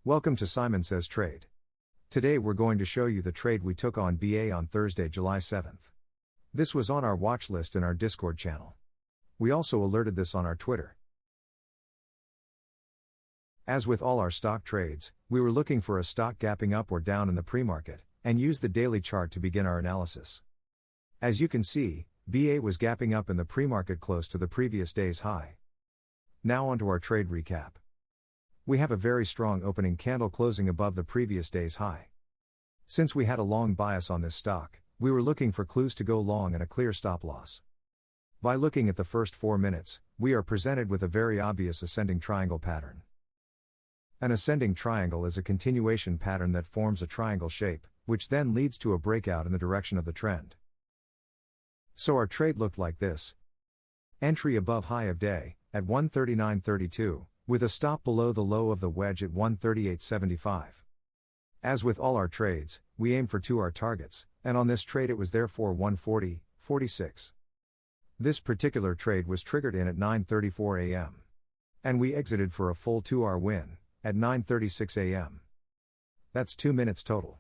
Welcome to Simon Says Trade. Today we're going to show you the trade we took on BA on Thursday, July 7th. This was on our watch list in our Discord channel. We also alerted this on our Twitter. As with all our stock trades, we were looking for a stock gapping up or down in the pre-market, and used the daily chart to begin our analysis. As you can see, BA was gapping up in the pre-market close to the previous day's high. Now onto our trade recap. We have a very strong opening candle closing above the previous day's high. Since we had a long bias on this stock, we were looking for clues to go long and a clear stop loss. By looking at the first 4 minutes, we are presented with a very obvious ascending triangle pattern. An ascending triangle is a continuation pattern that forms a triangle shape, which then leads to a breakout in the direction of the trend. So our trade looked like this. Entry above high of day, at 139.32, with a stop below the low of the wedge at 138.75. As with all our trades, we aim for 2R targets, and on this trade it was therefore 140.46. This particular trade was triggered in at 9:34 a.m. And we exited for a full 2R win, at 9:36 a.m. That's 2 minutes total.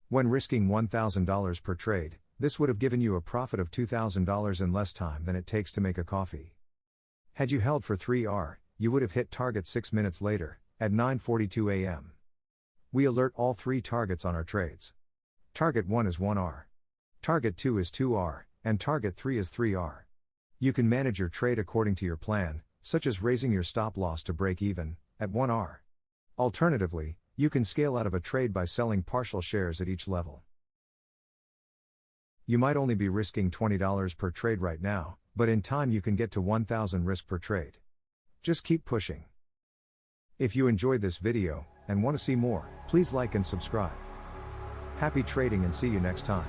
When risking $1,000 per trade, this would have given you a profit of $2,000 in less time than it takes to make a coffee. Had you held for 3R, you would have hit target 6 minutes later, at 9:42 a.m. We alert all 3 targets on our trades. Target 1 is 1R. Target 2 is 2R, and target 3 is 3R. You can manage your trade according to your plan, such as raising your stop loss to break even, at 1R. Alternatively, you can scale out of a trade by selling partial shares at each level. You might only be risking $20 per trade right now, but in time you can get to 1,000 risk per trade. Just keep pushing. If you enjoyed this video, and want to see more, please like and subscribe. Happy trading and see you next time.